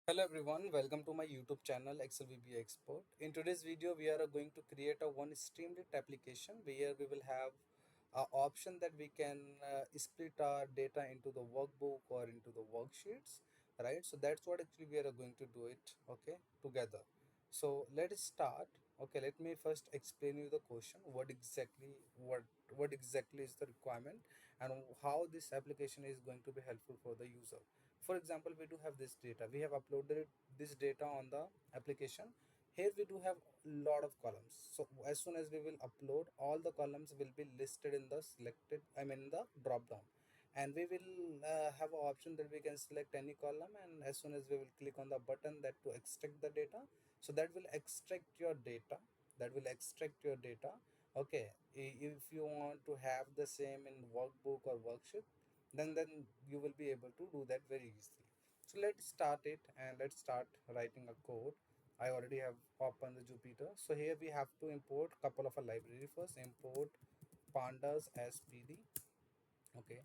Hello everyone, welcome to my YouTube channel Excelvba Expert. In today's video, we are going to create a one Streamlit application where we will have an option that we can split our data into the workbook or into the worksheets, right? So that's what actually we are going to do it, okay, together. So let's start. Okay, let me first explain you the question. What exactly is the requirement and how this application is going to be helpful for the user. For example, we do have this data, we have uploaded this data on the application. Here we do have lot of columns, so as soon as we will upload, all the columns will be listed in the selected, the drop down, and we will have an option that we can select any column, and as soon as we will click on the button that to extract the data, so that will extract your data, okay. If you want to have the same in workbook or worksheet, then you will be able to do that very easily. So let's start it and let's start writing a code. I already have opened the Jupyter. So here we have to import couple of a library. First import pandas as pd, okay.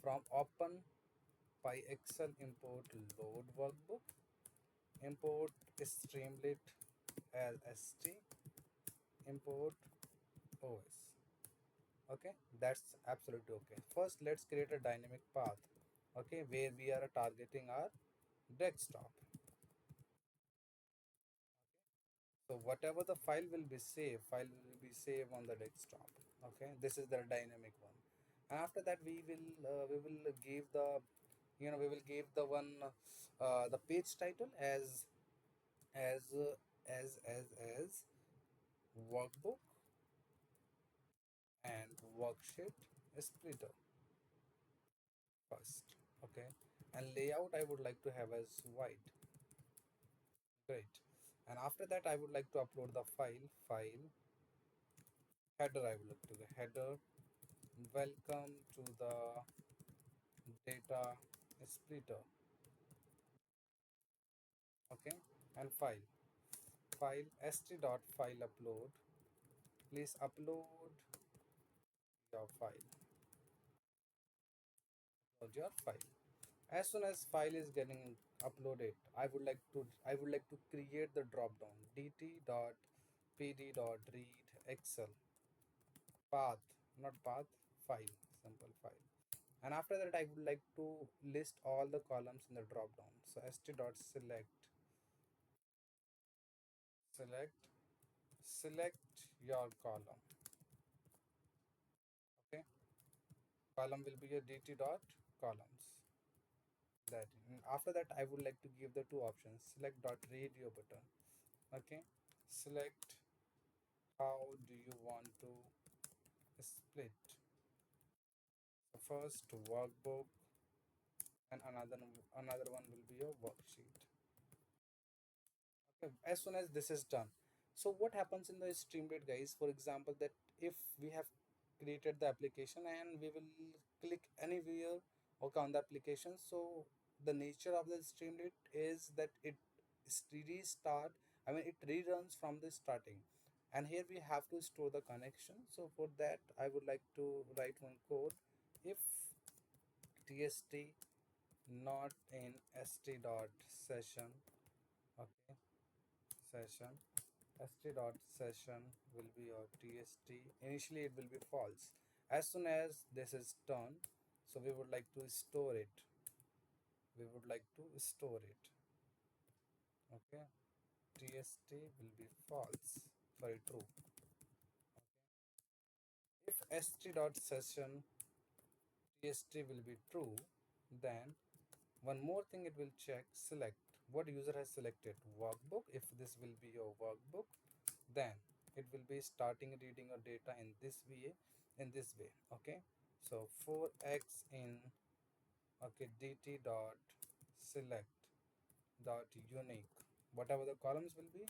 From OpenPyXL import load workbook, import Streamlit as st, import os. Okay, that's absolutely okay. First let's create a dynamic path, okay, where we are targeting our desktop. So whatever the file will be saved on the desktop. Okay, this is the dynamic one. After that, we will give the, we will give the one, the page title as as workbook and worksheet splitter first. Okay, and layout I would like to have as white. Great. And after that, I would like to upload the file header. I would like to the header. Welcome to the data splitter. Okay, and file st.file upload. Please upload your file. As soon as file is getting uploaded, I would like to create the drop down dt.pd.read excel path, not path, file, simple file. And after that, I would like to list all the columns in the drop down. So select your column. Okay, column will be your dt dot columns. That, and after that, I would like to give the two options, select dot radio button. Okay, select how do you want to split. So first workbook, and another one will be your worksheet. Okay, as soon as this is done, so what happens in the Streamlit, guys? For example, that if we have created the application and we will click anywhere, okay, on the application, so the nature of the Streamlit is that it restart, it reruns from the starting, and here we have to store the connection. So for that, I would like to write one code. If tst not in st dot session, okay, session st dot session will be your tst, initially it will be false. As soon as this is done, so we would like to store it, okay. Tst will be false, sorry, true. If st dot session tst will be true, then one more thing it will check, select what user has selected workbook. If this will be your workbook, then it will be starting reading your data in this way, okay. So 4x in, okay, dt dot select dot unique, whatever the columns will be,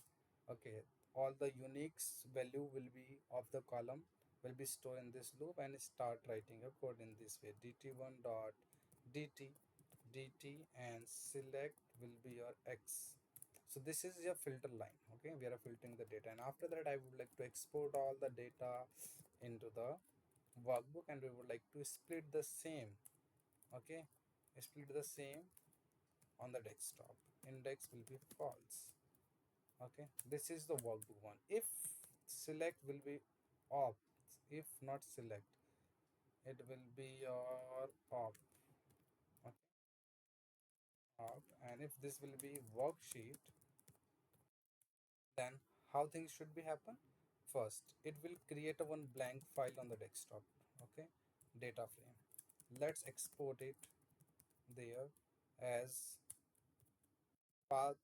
okay, all the uniques value will be of the column will be stored in this loop, and start writing a code in this way, dt1 dot dt dt, and select will be your x. So this is your filter line, okay, we are filtering the data. And after that, I would like to export all the data into the workbook, and we would like to split the same, okay, split the same on the desktop. Index will be false. Okay, this is the workbook one. If select will be opt, if not select, it will be your opt. Okay, opt. And if this will be worksheet, then how things should be happen? First, it will create a one blank file on the desktop. Okay, data frame. Let's export it there as path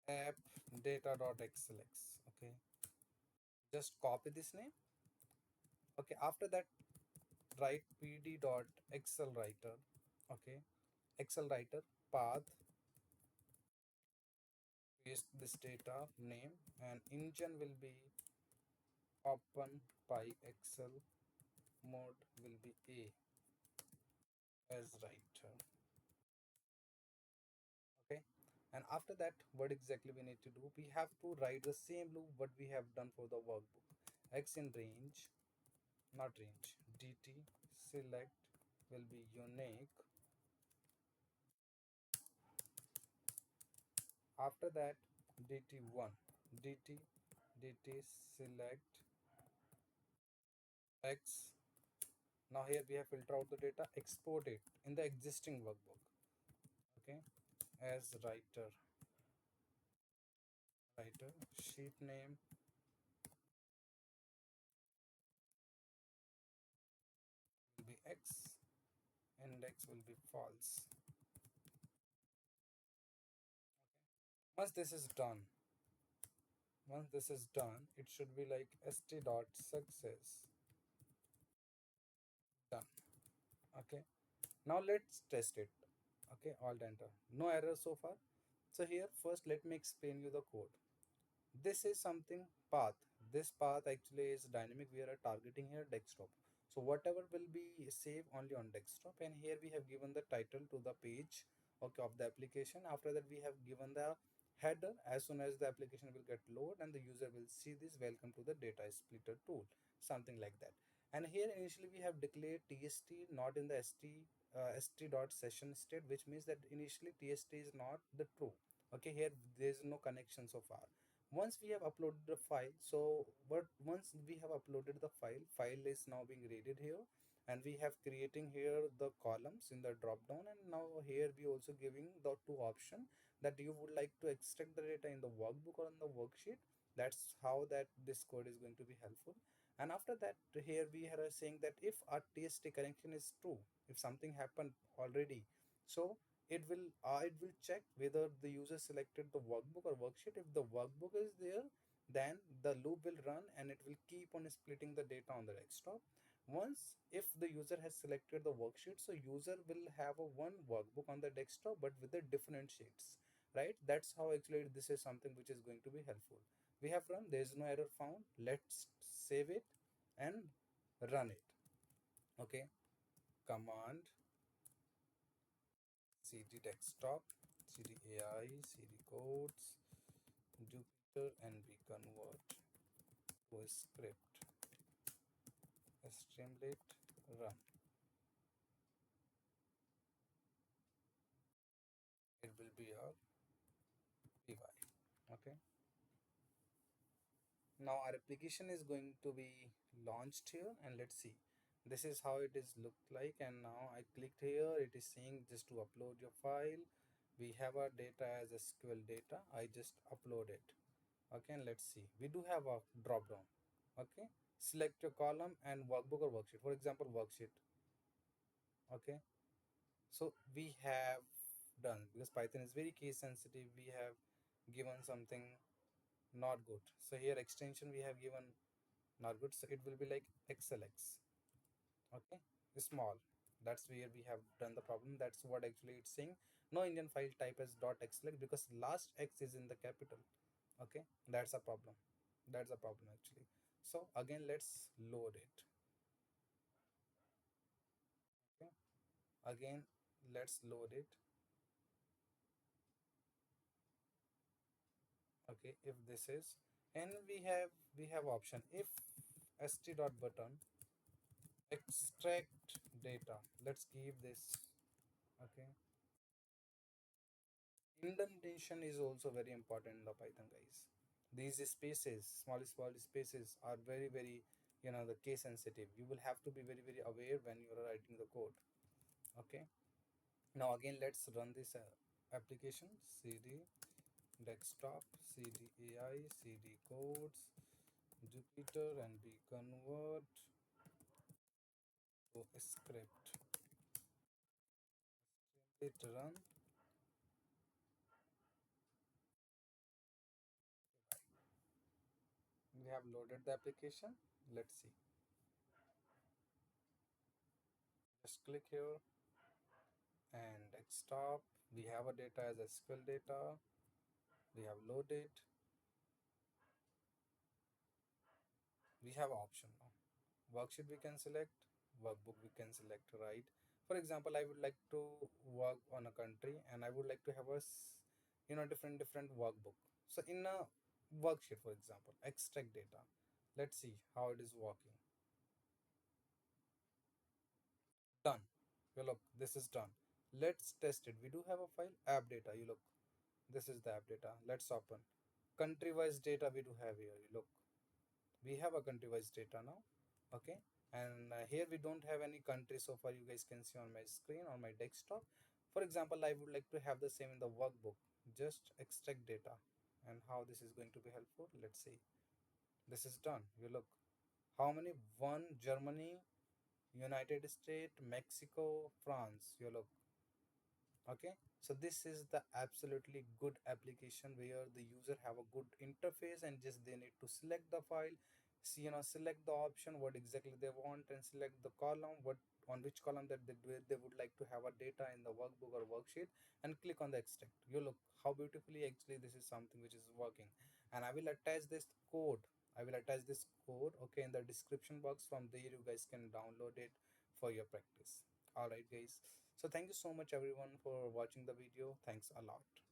app data.xlx. Okay, just copy this name. Okay, after that write pd.excel writer. Okay, excel writer path, paste this data name, and engine will be OpenPyXL, mode will be A as writer. Okay, and after that what exactly we need to do? We have to write the same loop what we have done for the workbook. X in range, not range, dt select will be unique. After that dt1, dt dt select x. Now here we have filter out the data, export it in the existing workbook. Okay, as writer sheet name will be x, index will be false. Once this is done, once this is done, it should be like st dot success done. Okay, now let's test it. Okay, alt enter, no error so far. So here first let me explain you the code. This is something path. This path actually is dynamic. We are targeting here desktop, so whatever will be saved only on desktop. And here we have given the title to the page, okay, of the application. After that we have given the header. As soon as the application will get load and the user will see this, welcome to the data splitter tool, something like that. And here initially we have declared tst not in the st dot session state, which means that initially tst is not the true. Okay, here there is no connection so far. Once we have uploaded the file, so but once we have uploaded the file is now being readed here, and we have creating here the columns in the drop down. And now here we also giving the two option that you would like to extract the data in the workbook or in the worksheet. That's how that this code is going to be helpful. And after that here we are saying that if our tst connection is true, if something happened already, so it will check whether the user selected the workbook or worksheet. If the workbook is there, then the loop will run and it will keep on splitting the data on the desktop. Once if the user has selected the worksheet, so user will have a one workbook on the desktop but with the different sheets, right? That's how actually this is something which is going to be helpful. We have run, there is no error found. Let's save it and run it. Okay, command cd desktop, cd ai, cd codes, Jupyter, and we convert to a script. Streamlit, run. It will be our py. Okay, now our application is going to be launched here, and let's see. This is how it is look like. And now I clicked here, it is saying just to upload your file. We have our data as SQL data. I just upload it. Okay, and let's see, we do have a drop down. Okay, select your column and workbook or worksheet, for example worksheet. Okay, so we have done, because python is very case sensitive, we have given something not good. So here extension we have given not good, so it will be like xlx. Okay, small. That's where we have done the problem. That's what actually it's saying. No Indian file type as .xlx because last x is in the capital. Okay, that's a problem. That's a problem actually. So again let's load it. Okay, again let's load it. Okay, if this is, and we have option, if st dot button extract data, let's give this Indentation is also very important in the Python, guys. These spaces, small spaces, are very very, the case sensitive. You will have to be very very aware when you are writing the code. Okay, now again let's run this application. Cd desktop, cd ai, cd codes, Jupyter, and we convert to a script. Hit run. We have loaded the application. Let's see. Just click here and desktop. We have a data as SQL data. We have loaded. We have option now. Worksheet we can select. Workbook we can select, right? For example, I would like to work on a country and I would like to have a different workbook. So in a worksheet, for example, extract data. Let's see how it is working. Done. You look, this is done. Let's test it. We do have a file app data. You look, this is the app data. Let's open country wise data. We do have here. You look, we have a country wise data now. Okay, and here we don't have any country so far. You guys can see on my screen, on my desktop. For example, I would like to have the same in the workbook. Just extract data. And how this is going to be helpful, let's see. This is done. You look, how many? One, Germany, United States, Mexico, France. You look. Okay, so this is the absolutely good application where the user have a good interface and just they need to select the file, see, select the option what exactly they want, and select the column what on which column that they would like to have a data in the workbook or worksheet, and click on the extract. You look how beautifully actually this is something which is working. And I will attach this code. I will attach this code, okay, in the description box. From there you guys can download it for your practice. All right, guys. So thank you so much everyone for watching the video. Thanks a lot.